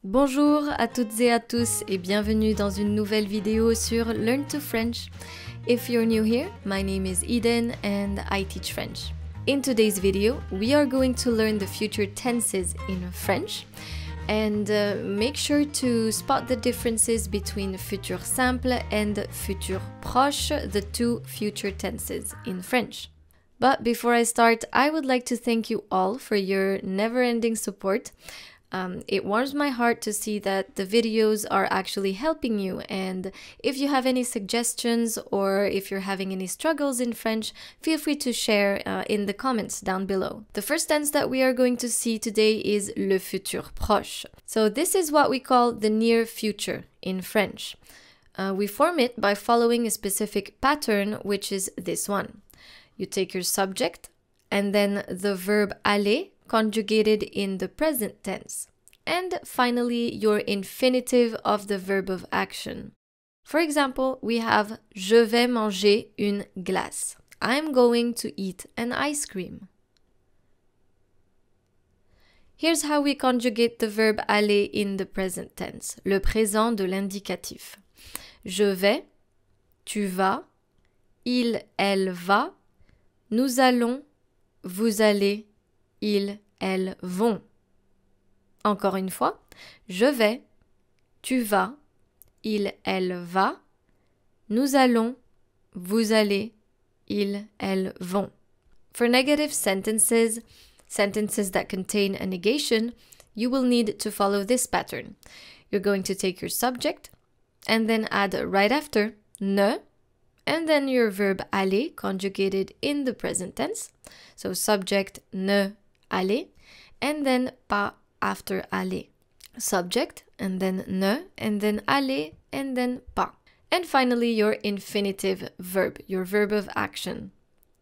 Bonjour à toutes et à tous et bienvenue dans une nouvelle vidéo sur Learn to French. If you're new here, my name is Eden and I teach French. In today's video, we are going to learn the future tenses in French and make sure to spot the differences between futur simple and futur proche, the two future tenses in French. But before I start, I would like to thank you all for your never-ending support. It warms my heart to see that the videos are actually helping you, and if you have any suggestions or if you're having any struggles in French, feel free to share in the comments down below. The first tense that we are going to see today is le futur proche. So this is what we call the near future in French. We form it by following a specific pattern, which is this one. You take your subject and then the verb aller conjugated in the present tense, and finally your infinitive of the verb of action. For example, we have je vais manger une glace. I'm going to eat an ice cream. Here's how we conjugate the verb aller in the present tense, le présent de l'indicatif. Je vais, tu vas, il, elle va, nous allons, vous allez, ils, elles vont. Encore une fois, je vais, tu vas, il, elle va, nous allons, vous allez, ils, elles vont. For negative sentences, sentences that contain a negation, you will need to follow this pattern. You're going to take your subject and then add right after ne, and then your verb aller conjugated in the present tense. So subject ne, aller, and then pas after aller. Subject, and then ne, and then aller, and then pas. And finally, your infinitive verb, your verb of action.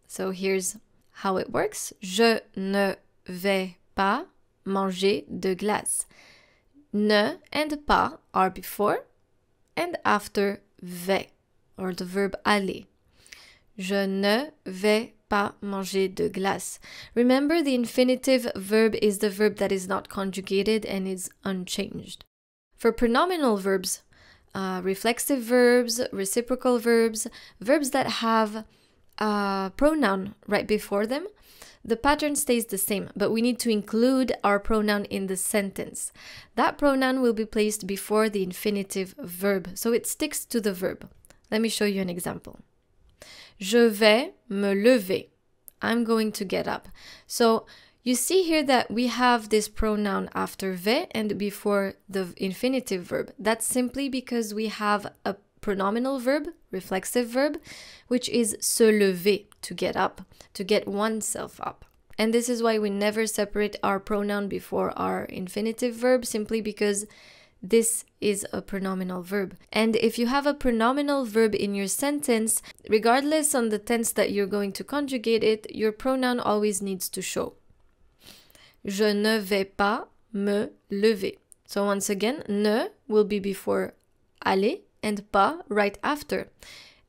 So here's how it works. Je ne vais pas manger de glace. Ne and pas are before and after vais, or the verb aller. Je ne vais pas manger de glace. Remember, the infinitive verb is the verb that is not conjugated and is unchanged. For pronominal verbs, reflexive verbs, reciprocal verbs, verbs that have a pronoun right before them, the pattern stays the same, but we need to include our pronoun in the sentence. That pronoun will be placed before the infinitive verb, so it sticks to the verb. Let me show you an example. Je vais me lever. I'm going to get up. So you see here that we have this pronoun after vais and before the infinitive verb. That's simply because we have a pronominal verb, reflexive verb, which is se lever, to get up, to get oneself up. And this is why we never separate our pronoun before our infinitive verb, simply because this is a pronominal verb. And if you have a pronominal verb in your sentence, regardless on the tense that you're going to conjugate it, your pronoun always needs to show. Je ne vais pas me lever. So once again, ne will be before aller and pas right after.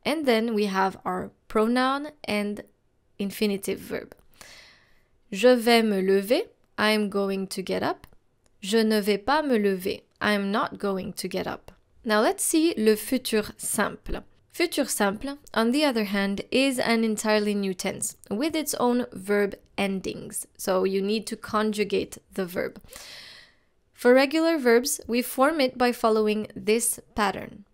And then we have our pronoun and infinitive verb. Je vais me lever. I'm going to get up. Je ne vais pas me lever. I'm not going to get up. Now let's see le futur simple. Futur simple, on the other hand, is an entirely new tense with its own verb endings. So you need to conjugate the verb. For regular verbs, we form it by following this pattern.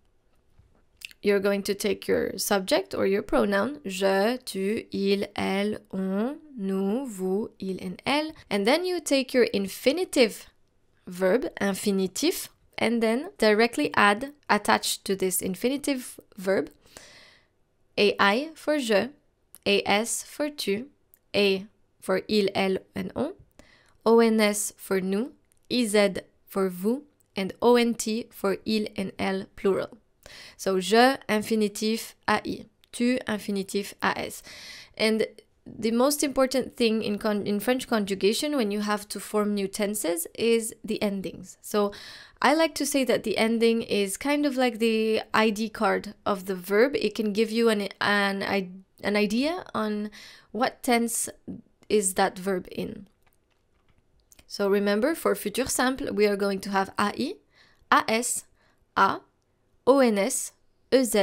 You're going to take your subject or your pronoun, je, tu, il, elle, on, nous, vous, il, and elle, and then you take your infinitive verb, infinitif, and then directly add, attached to this infinitive verb, ai for je, as for tu, a for il, elle, and on, ons for nous, iz for vous, and ont for il and elle plural. So je, infinitif, ai, tu, infinitif, as. And the most important thing in French conjugation when you have to form new tenses is the endings. So I like to say that the ending is kind of like the ID card of the verb. It can give you an idea on what tense is that verb in. So remember, for future simple, we are going to have AI, AS, A, ONS, EZ,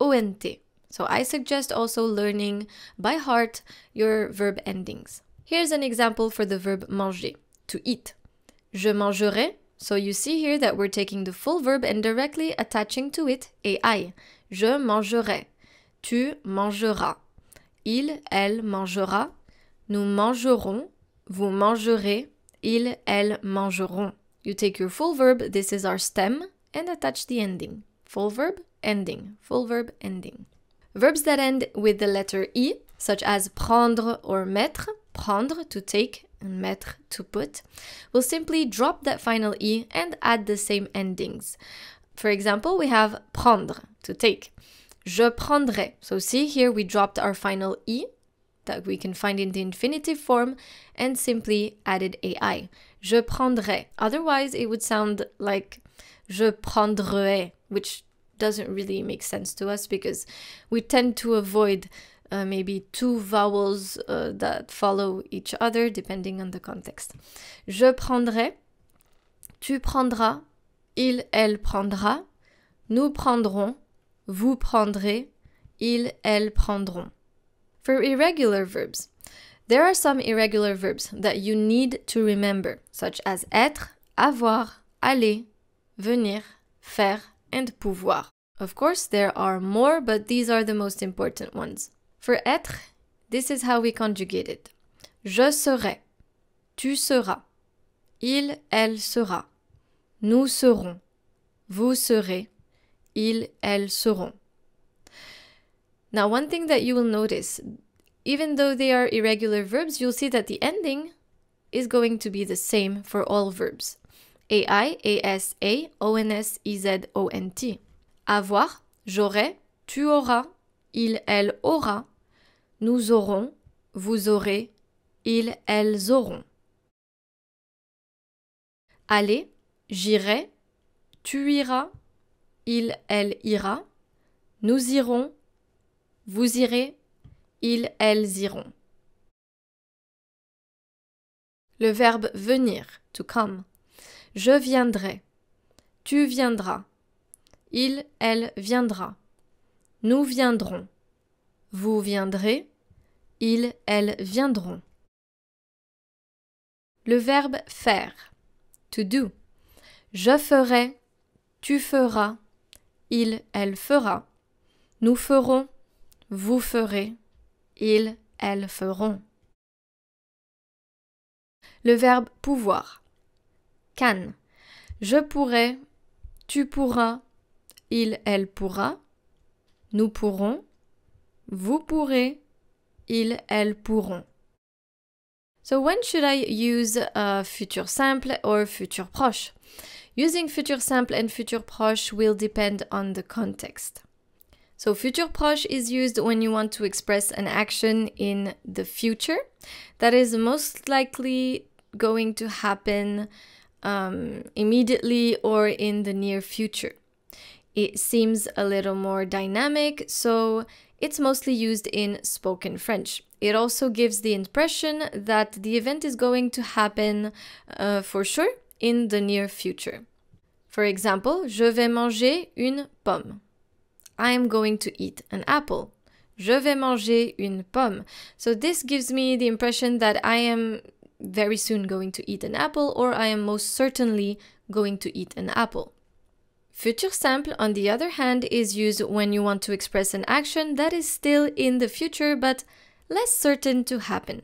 ONT. So I suggest also learning by heart your verb endings. Here's an example for the verb manger, to eat. Je mangerai. So you see here that we're taking the full verb and directly attaching to it AI. Je mangerai. Tu mangeras. Il, elle mangera. Nous mangerons. Vous mangerez. Il, elles mangeront. You take your full verb, this is our stem, and attach the ending. Full verb, ending. Full verb, ending. Verbs that end with the letter I, such as prendre or mettre, prendre to take and mettre to put, will simply drop that final I and add the same endings. For example, we have prendre, to take. Je prendrai. So see here we dropped our final I that we can find in the infinitive form and simply added AI. Je prendrai. Otherwise, it would sound like je prendrai, which doesn't really make sense to us because we tend to avoid maybe two vowels that follow each other depending on the context. Je prendrai, tu prendras, il, elle prendra, nous prendrons, vous prendrez, ils, elles prendront. For irregular verbs, there are some irregular verbs that you need to remember, such as être, avoir, aller, venir, faire, and pouvoir. Of course, there are more, but these are the most important ones. For être, this is how we conjugate it. Je serai, tu seras, il, elle sera, nous serons, vous serez, ils, elles seront. Now, one thing that you will notice, even though they are irregular verbs, you'll see that the ending is going to be the same for all verbs. AI, AS, A, ONS, EZ, ONT. Avoir, j'aurai, tu auras, il, elle aura, nous aurons, vous aurez, ils, elles auront. Aller, j'irai, tu iras, il, elle ira, nous irons, vous irez, ils, elles iront. Le verbe venir, to come. Je viendrai, tu viendras, il, elle viendra, nous viendrons, vous viendrez, ils, elles viendront. Le verbe faire, to do. Je ferai, tu feras, il, elle fera, nous ferons, vous ferez, ils, elles feront. Le verbe pouvoir. Can. Je pourrai, tu pourras, il, elle pourra, nous pourrons, vous pourrez, ils, elles pourront. So when should I use futur simple or futur proche? Using futur simple and futur proche will depend on the context. So futur proche is used when you want to express an action in the future that is most likely going to happen immediately or in the near future. It seems a little more dynamic, so it's mostly used in spoken French. It also gives the impression that the event is going to happen for sure in the near future. For example, je vais manger une pomme. I am going to eat an apple. Je vais manger une pomme. So this gives me the impression that I am very soon going to eat an apple, or I am most certainly going to eat an apple. Futur simple, on the other hand, is used when you want to express an action that is still in the future but less certain to happen.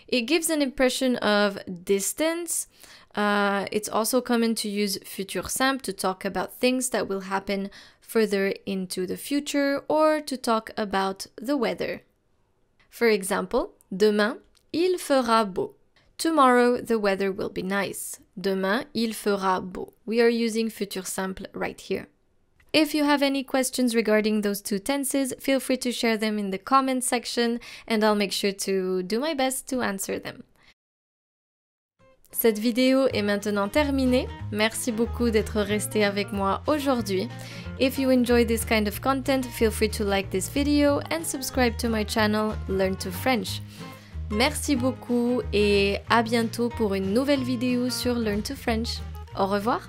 It gives an impression of distance. It's also common to use futur simple to talk about things that will happen further into the future or to talk about the weather. For example, demain, il fera beau. Tomorrow, the weather will be nice. Demain, il fera beau. We are using futur simple right here. If you have any questions regarding those two tenses, feel free to share them in the comment section and I'll make sure to do my best to answer them. Cette vidéo est maintenant terminée. Merci beaucoup d'être resté avec moi aujourd'hui. If you enjoy this kind of content, feel free to like this video and subscribe to my channel Learn to French. Merci beaucoup et à bientôt pour une nouvelle vidéo sur Learn to French. Au revoir.